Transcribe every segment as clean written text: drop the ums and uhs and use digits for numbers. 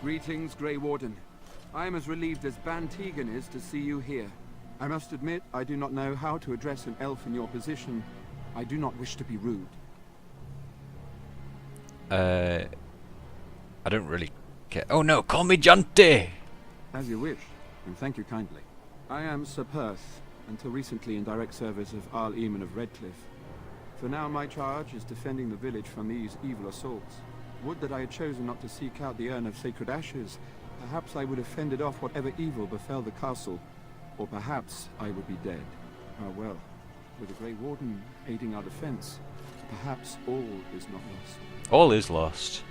Greetings, Grey Warden. I am as relieved as Ban Tegan is to see you here. I must admit, I do not know how to address an elf in your position. I do not wish to be rude. I don't really care. Oh no, call me Junty! As you wish, and thank you kindly. I am Sir Perth, until recently in direct service of Arl Eamon of Redcliffe. For now my charge is defending the village from these evil assaults. Would that I had chosen not to seek out the urn of sacred ashes. Perhaps I would have fended off whatever evil befell the castle, or perhaps I would be dead. Ah well, with the Grey Warden aiding our defense, perhaps all is not lost. All is lost.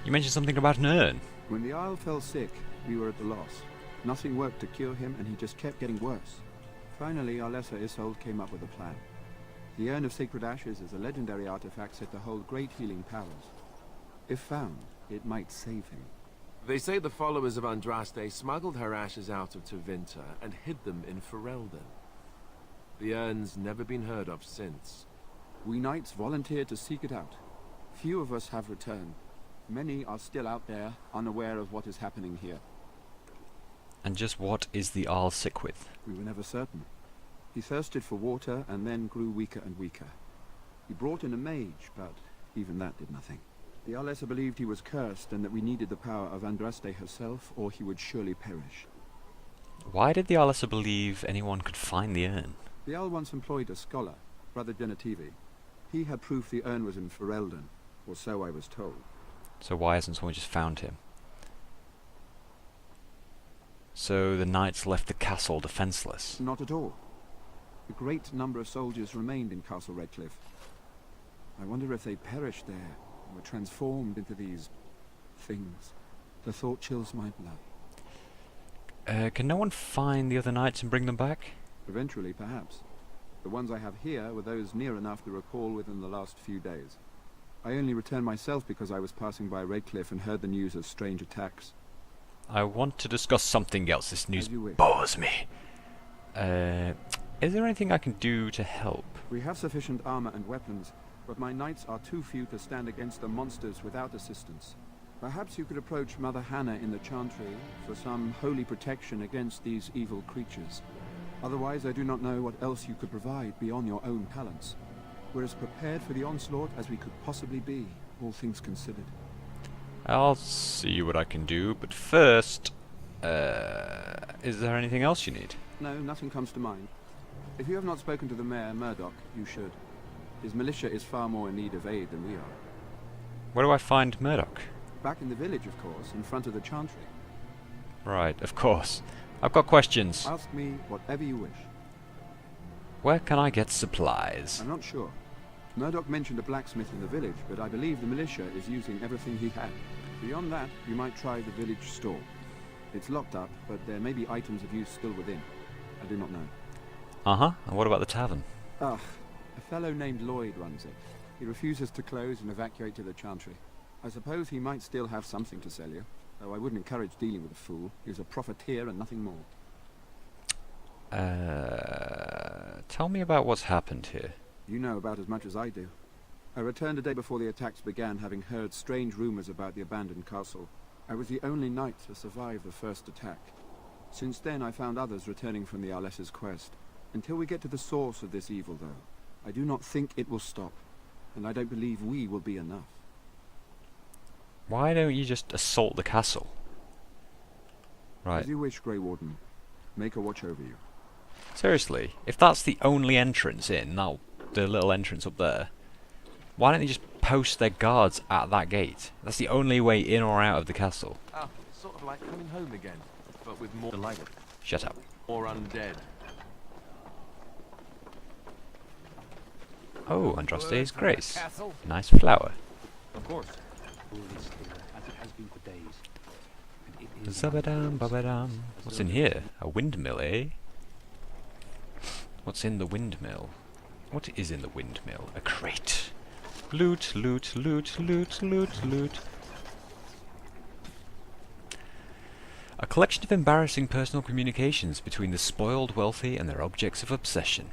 You mentioned something about an urn. When the Isle fell sick, we were at the loss. Nothing worked to cure him, and he just kept getting worse. Finally, our lesser Isolde came up with a plan. The Urn of Sacred Ashes is a legendary artifact said to hold great healing powers. If found, it might save him. They say the followers of Andraste smuggled her ashes out of Tevinter and hid them in Ferelden. The urn's never been heard of since. We knights volunteered to seek it out. Few of us have returned. Many are still out there, unaware of what is happening here. And just what is the Arl sick with? We were never certain. He thirsted for water and then grew weaker and weaker. He brought in a mage, but even that did nothing. The Arlessa believed he was cursed and that we needed the power of Andraste herself, or he would surely perish. Why did the Arlessa believe anyone could find the urn? The Arl once employed a scholar, Brother Genetivi. He had proof the urn was in Ferelden, or so I was told. So why hasn't someone just found him? So the knights left the castle defenseless? Not at all. A great number of soldiers remained in Castle Redcliffe. I wonder if they perished there, or were transformed into these things. The thought chills my blood. Can no one find the other knights and bring them back? Eventually, perhaps. The ones I have here were those near enough to recall within the last few days. I only returned myself because I was passing by Redcliffe and heard the news of strange attacks. I want to discuss something else. This news As you wish. bores me. Is there anything I can do to help? We have sufficient armor and weapons, but my knights are too few to stand against the monsters without assistance. Perhaps you could approach Mother Hannah in the Chantry for some holy protection against these evil creatures. Otherwise, I do not know what else you could provide beyond your own talents. We're as prepared for the onslaught as we could possibly be, all things considered. I'll see what I can do, but first, is there anything else you need? No, nothing comes to mind. If you have not spoken to the Mayor, Murdoch, you should. His militia is far more in need of aid than we are. Where do I find Murdoch? Back in the village, of course, in front of the Chantry. Right, of course. I've got questions. Ask me whatever you wish. Where can I get supplies? I'm not sure. Murdoch mentioned a blacksmith in the village, but I believe the militia is using everything he had. Beyond that, you might try the village store. It's locked up, but there may be items of use still within. I do not know. Uh-huh. And what about the tavern? Ugh, a fellow named Lloyd runs it. He refuses to close and evacuate to the Chantry. I suppose he might still have something to sell you, though I wouldn't encourage dealing with a fool. He's a profiteer and nothing more. Tell me about what's happened here. You know about as much as I do. I returned a day before the attacks began, having heard strange rumors about the abandoned castle. I was the only knight to survive the first attack. Since then, I found others returning from the Arlessa's quest. Until we get to the source of this evil, though, I do not think it will stop, and I don't believe we will be enough. Why don't you just assault the castle? Right. As you wish, Grey Warden. Make a watch over you. Seriously, if that's the only entrance in, now the little entrance up there, why don't they just post their guards at that gate? That's the only way in or out of the castle. Ah, sort of like coming home again, but with more delight. Shut up. More undead. Oh, Andraste's Grace. Nice flower. Of course. Zabadam, babadam. What's in here? A windmill, eh? What's in the windmill? What is in the windmill? A crate. Loot, loot, loot, loot, loot, loot. A collection of embarrassing personal communications between the spoiled wealthy and their objects of obsession.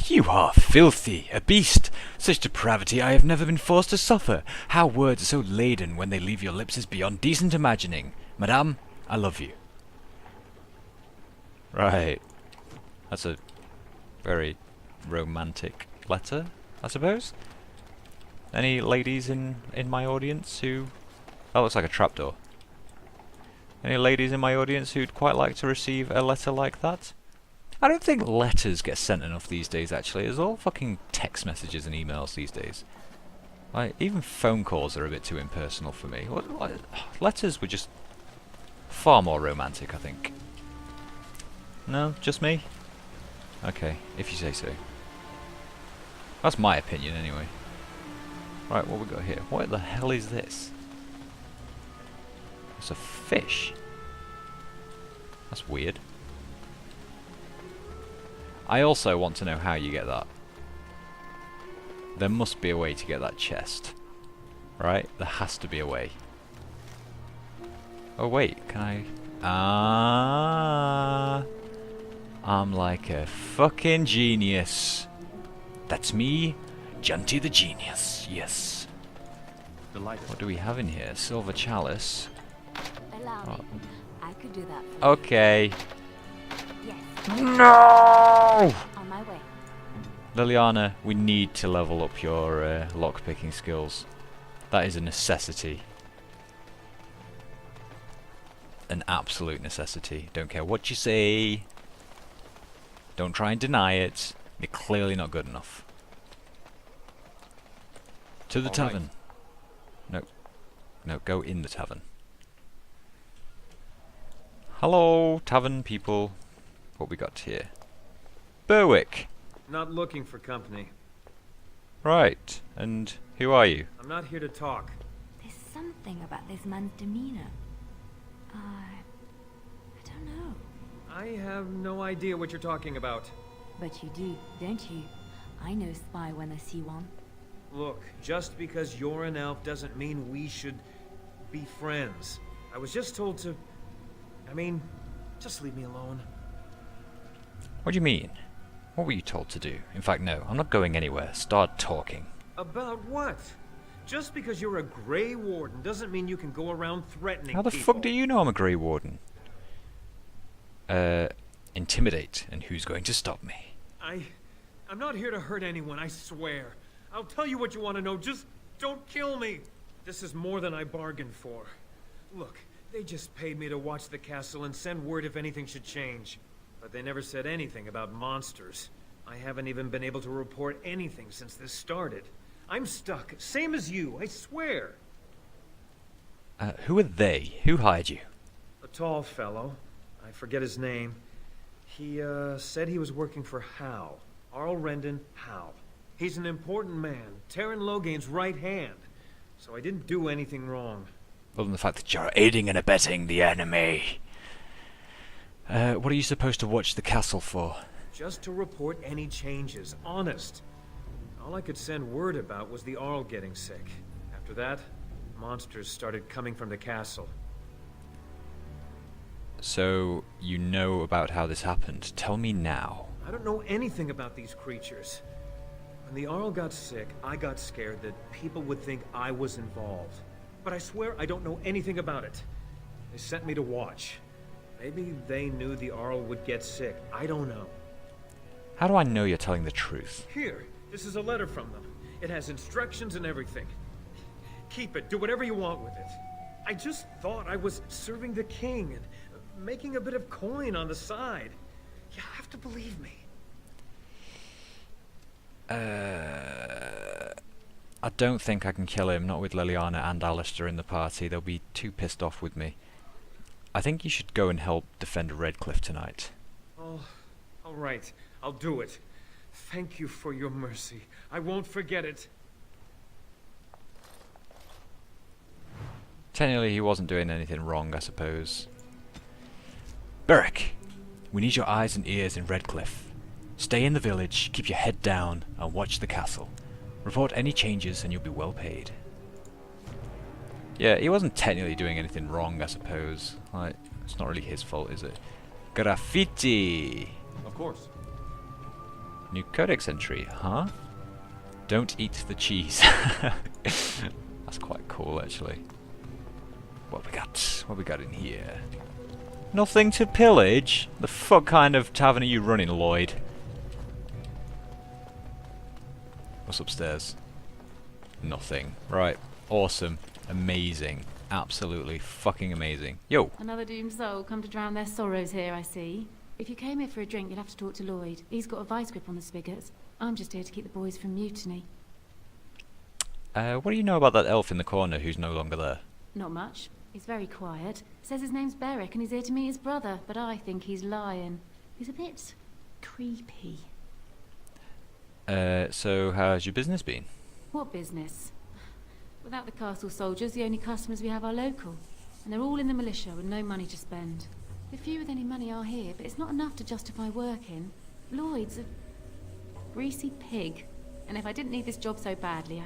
You are filthy, a beast. Such depravity I have never been forced to suffer. How words are so laden when they leave your lips is beyond decent imagining. Madame, I love you. Right. That's a very romantic letter, I suppose. Any ladies in my audience who... That looks like a trapdoor. Any ladies in my audience who'd quite like to receive a letter like that? I don't think letters get sent enough these days, actually. It's all fucking text messages and emails these days. Like, even phone calls are a bit too impersonal for me. Letters were just far more romantic, I think. No? Just me? Okay, if you say so. That's my opinion, anyway. Right, what we got here? What the hell is this? It's a fish. That's weird. I also want to know how you get that. There must be a way to get that chest. Right? There has to be a way. Oh wait, can I... Ah, I'm like a fucking genius. That's me, Junty the Genius. Yes. What do we have in here? Silver chalice. Allow me. I could do that. Okay. Yes. No! On my way. Liliana, we need to level up your lockpicking skills. That is a necessity. An absolute necessity. Don't care what you say. Don't try and deny it. You're clearly not good enough. To the tavern. No. No, go in the tavern. Hello, tavern people. What we got here? Berwick. Not looking for company. Right. And who are you? I'm not here to talk. There's something about this man's demeanor. I don't know. I have no idea what you're talking about. But you do, don't you? I know spy when I see one. Look, just because you're an elf doesn't mean we should be friends. I was just told to... I mean, just leave me alone. What do you mean? What were you told to do? In fact, no, I'm not going anywhere. Start talking. About what? Just because you're a Grey Warden doesn't mean you can go around threatening How the people. fuck do you know I'm a Grey Warden? Intimidate, and who's going to stop me? I'm not here to hurt anyone, I swear. I'll tell you what you want to know, just don't kill me. This is more than I bargained for. Look, they just paid me to watch the castle and send word if anything should change. But they never said anything about monsters. I haven't even been able to report anything since this started. I'm stuck, same as you, I swear. Who are they? Who hired you? A tall fellow. I forget his name. He, said he was working for Hal. Arl Rendon Hal. He's an important man, Terran Loghain's right hand. So I didn't do anything wrong. Other than the fact that you're aiding and abetting the enemy. What are you supposed to watch the castle for? Just to report any changes, honest. All I could send word about was the Arl getting sick. After that, monsters started coming from the castle. So, you know about how this happened. Tell me now. I don't know anything about these creatures. When the Arl got sick, I got scared that people would think I was involved. But I swear I don't know anything about it. They sent me to watch. Maybe they knew the Arl would get sick. I don't know. How do I know you're telling the truth? Here, this is a letter from them. It has instructions and everything. Keep it. Do whatever you want with it. I just thought I was serving the king and making a bit of coin on the side. You have to believe me. I don't think I can kill him, not with Liliana and Alistair in the party. They'll be too pissed off with me. I think you should go and help defend Redcliffe tonight. Oh, all right. I'll do it. Thank you for your mercy. I won't forget it. Technically, he wasn't doing anything wrong, I suppose. Beric, we need your eyes and ears in Redcliffe. Stay in the village, keep your head down, and watch the castle. Report any changes and you'll be well paid. Yeah, he wasn't technically doing anything wrong, I suppose. Like, it's not really his fault, is it? Graffiti! Of course. New codex entry, huh? Don't eat the cheese. That's quite cool, actually. What we got? What we got in here? Nothing to pillage? The fuck kind of tavern are you running, Lloyd? What's upstairs? Nothing. Right. Awesome. Amazing. Absolutely fucking amazing. Yo! Another doomed soul come to drown their sorrows here, I see. If you came here for a drink, you'd have to talk to Lloyd. He's got a vice grip on the spigots. I'm just here to keep the boys from mutiny. What do you know about that elf in the corner who's no longer there? Not much. He's very quiet. Says his name's Beric and he's here to meet his brother, but I think he's lying. He's a bit creepy. So how's your business been? What business? Without the castle soldiers, the only customers we have are local. And they're all in the militia with no money to spend. The few with any money are here, but it's not enough to justify working. Lloyd's a greasy pig. And if I didn't need this job so badly,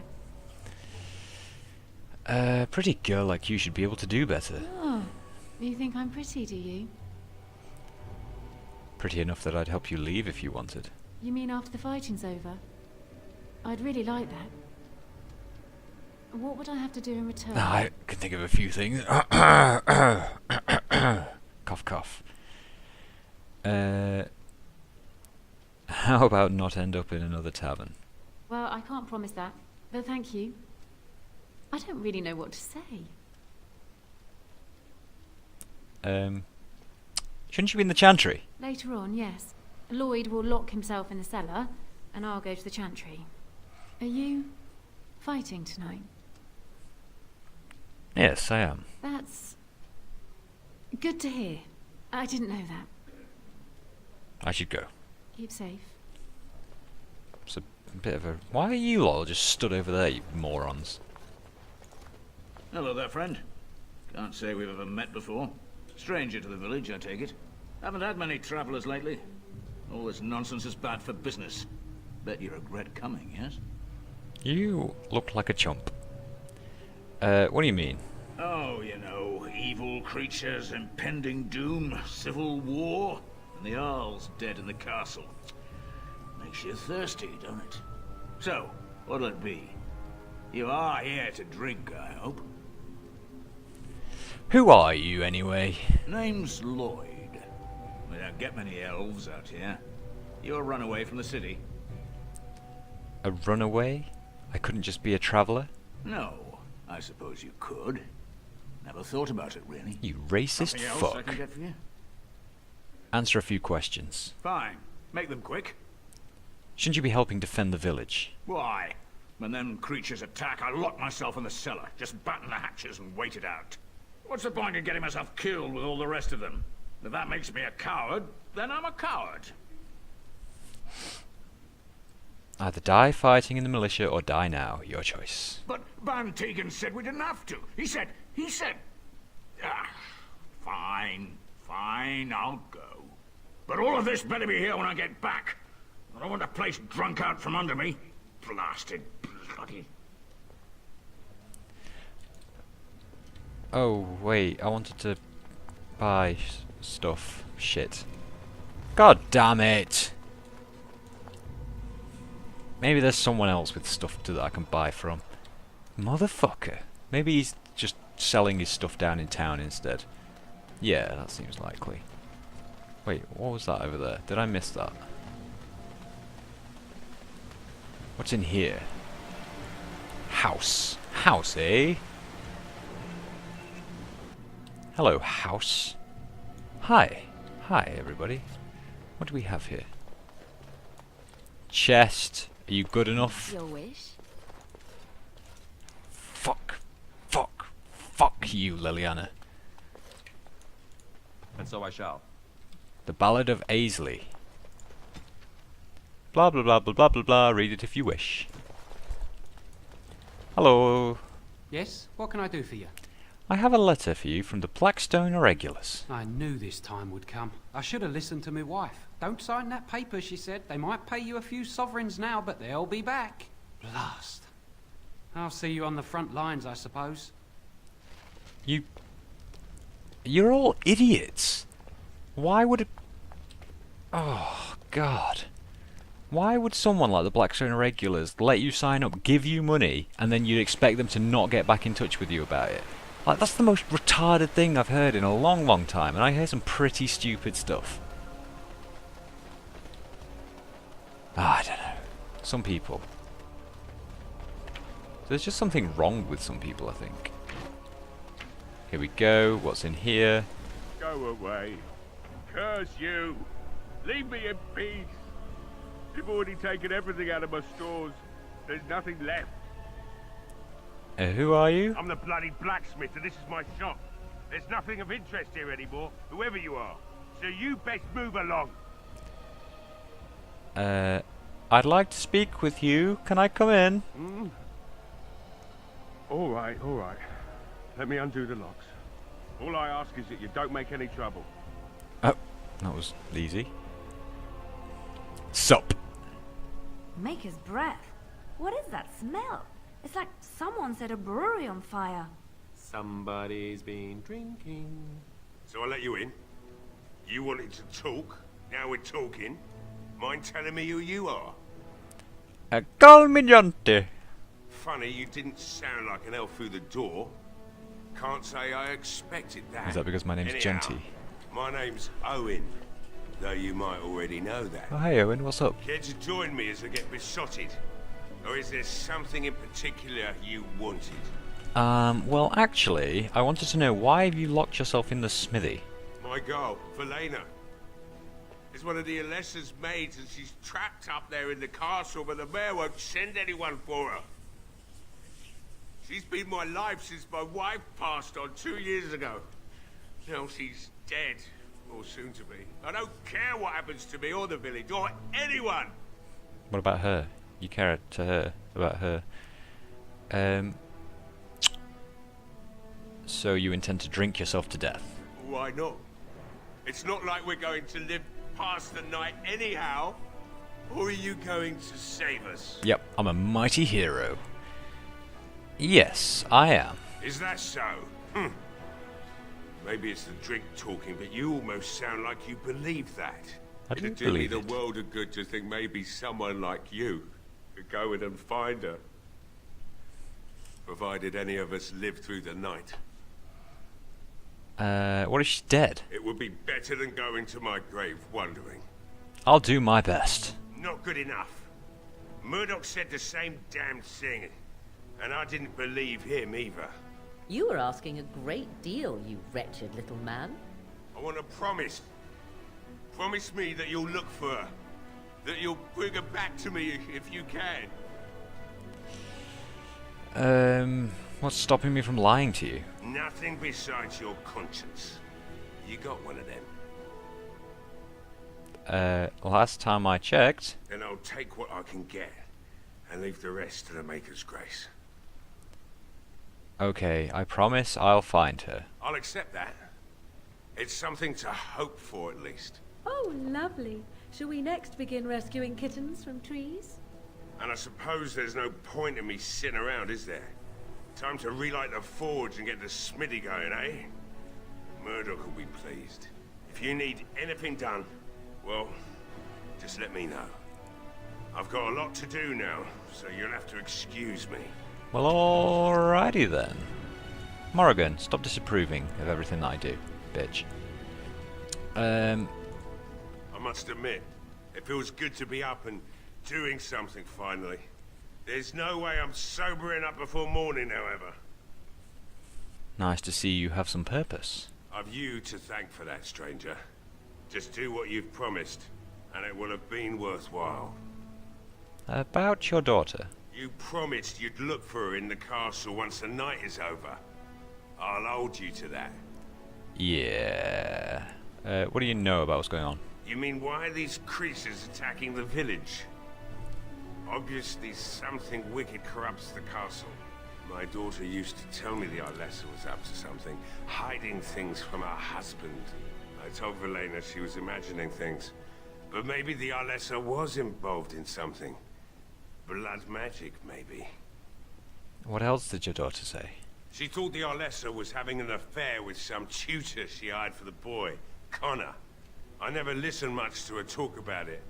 Pretty girl like you should be able to do better. Oh, you think I'm pretty, do you? Pretty enough that I'd help you leave if you wanted. You mean after the fighting's over? I'd really like that. What would I have to do in return? I can think of a few things. Cough, cough. How about not end up in another tavern? Well, I can't promise that, but thank you. I don't really know what to say. Shouldn't you be in the chantry? Later on, yes. Lloyd will lock himself in the cellar, and I'll go to the chantry. Are you fighting tonight? Yes, I am. That's good to hear. I didn't know that. I should go. Keep safe. It's a bit of a... Why are you all just stood over there, you morons? Hello there, friend. Can't say we've ever met before. Stranger to the village, I take it. Haven't had many travelers lately. All this nonsense is bad for business. Bet you regret coming, yes? You look like a chump. What do you mean? Oh, you know, evil creatures, impending doom, civil war, and the Earl's dead in the castle. Makes you thirsty, don't it? So, what'll it be? You are here to drink, I hope. Who are you, anyway? Name's Lloyd. We don't get many elves out here. You're a runaway from the city. A runaway? I couldn't just be a traveller? No, I suppose you could. Never thought about it, really. You racist Something else I fuck. can get for you? Answer a few questions. Fine. Make them quick. Shouldn't you be helping defend the village? Why? When them creatures attack, I lock myself in the cellar. Just batten the hatches and wait it out. What's the point in getting myself killed with all the rest of them? If that makes me a coward, then I'm a coward. Either die fighting in the militia or die now. Your choice. But Van Tegan said we didn't have to. He said... Ah, fine, I'll go. But all of this better be here when I get back. I don't want the place drunk out from under me. Blasted bloody... Oh, wait. I wanted to buy stuff. Shit. God damn it! Maybe there's someone else with stuff that I can buy from. Motherfucker. Maybe he's just selling his stuff down in town instead. Yeah, that seems likely. Wait, what was that over there? Did I miss that? What's in here? House. House, eh? Hello, house. Hi. Hi, everybody. What do we have here? Chest. Are you good enough? Your wish? Fuck you, Liliana. And so I shall. The Ballad of Aisley. Blah blah blah blah blah blah blah. Read it if you wish. Hello. Yes? What can I do for you? I have a letter for you from the Blackstone Irregulars. I knew this time would come. I should have listened to my wife. Don't sign that paper, she said. They might pay you a few sovereigns now, but they'll be back. Blast. I'll see you on the front lines, I suppose. You're all idiots. Why would it... Oh, God. Why would someone like the Blackstone Regulars let you sign up, give you money, and then you'd expect them to not get back in touch with you about it? Like, that's the most retarded thing I've heard in a long, long time, and I hear some pretty stupid stuff. I don't know. Some people. There's just something wrong with some people, I think. Here we go. What's in here? Go away. Curse you. Leave me in peace. You've already taken everything out of my stores. There's nothing left. Who are you? I'm the bloody blacksmith, and this is my shop. There's nothing of interest here anymore, whoever you are. So you best move along. I'd like to speak with you. Can I come in? All right. Let me undo the locks. All I ask is that you don't make any trouble. Oh, that was easy. Sup? Maker's breath. What is that smell? It's like someone set a brewery on fire. Somebody's been drinking. So I let you in. You wanted to talk. Now we're talking. Mind telling me who you are? Calmigliante. Funny, you didn't sound like an elf through the door. Can't say I expected that. Is that because my name's Anyhow, Genty? My name's Owen, though you might already know that. Oh, hey Owen, what's up? Care to join me as I get besotted? Or is there something in particular you wanted? Well, actually, I wanted to know, why have you locked yourself in the smithy? My girl, Valena, is one of the Alessa's maids, and she's trapped up there in the castle, but the mayor won't send anyone for her. She's been my life since my wife passed on 2 years ago. Now she's dead, or soon to be. I don't care what happens to me or the village, or anyone! What about her? You care about her. So you intend to drink yourself to death? Why not? It's not like we're going to live past the night anyhow. Or are you going to save us? Yep, I'm a mighty hero. Yes, I am. Is that so? Maybe it's the drink talking, but you almost sound like you believe that. I do It'd do me believe the it. world of good to think maybe someone like you could go in and find her. Provided any of us live through the night. What if she's dead? It would be better than going to my grave wondering. I'll do my best. Not good enough. Murdoch said the same damn thing, and I didn't believe him either. You were asking a great deal, you wretched little man. I want to promise. Promise me that you'll look for her. That you'll bring her back to me if you can. What's stopping me from lying to you? Nothing besides your conscience. You got one of them. Last time I checked... Then I'll take what I can get, and leave the rest to the Maker's grace. Okay, I promise I'll find her. I'll accept that. It's something to hope for, at least. Oh, lovely. Shall we next begin rescuing kittens from trees? And I suppose there's no point in me sitting around, is there? Time to relight the forge and get the smithy going, eh? Murdoch will be pleased. If you need anything done, well, just let me know. I've got a lot to do now, so you'll have to excuse me. Well, alrighty then. Morrigan, stop disapproving of everything that I do, bitch. I must admit, it feels good to be up and doing something finally. There's no way I'm sobering up before morning, however. Nice to see you have some purpose. I've you to thank for that, stranger. Just do what you've promised, and it will have been worthwhile. About your daughter. You promised you'd look for her in the castle once the night is over. I'll hold you to that. Yeah. What do you know about what's going on? You mean why are these creatures attacking the village? Obviously something wicked corrupts the castle. My daughter used to tell me the Arlessa was up to something, hiding things from her husband. I told Valena she was imagining things. But maybe the Arlessa was involved in something. Blood magic, maybe. What else did your daughter say? She thought the Arlessa was having an affair with some tutor she hired for the boy, Connor. I never listened much to her talk about it.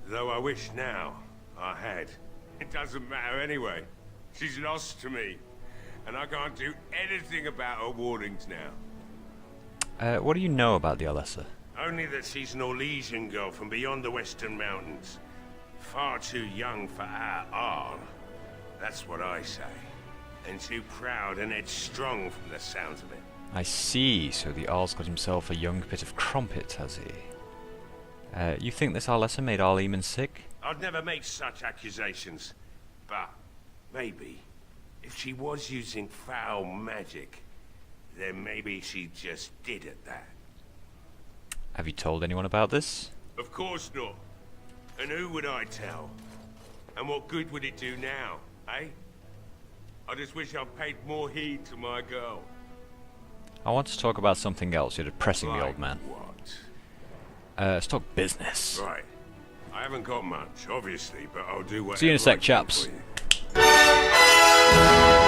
Though I wish now I had. It doesn't matter anyway. She's lost to me. And I can't do anything about her warnings now. What do you know about the Alessa? Only that she's an Orlesian girl from beyond the Western Mountains. Far too young for our Arl. That's what I say. And too proud and headstrong from the sounds of it. I see, so the Arl's got himself a young bit of crumpet, has he? You think this Alessa made Arl Eamon sick? I'd never make such accusations. But, maybe, if she was using foul magic, then maybe she just did at that. Have you told anyone about this? Of course not. And who would I tell? And what good would it do now, eh? I just wish I'd paid more heed to my girl. I want to talk about something else. You're depressing me, Like old man. what? Let's talk business. Right. I haven't got much, obviously, but I'll do whatever See you in a sec, I can chaps. for you.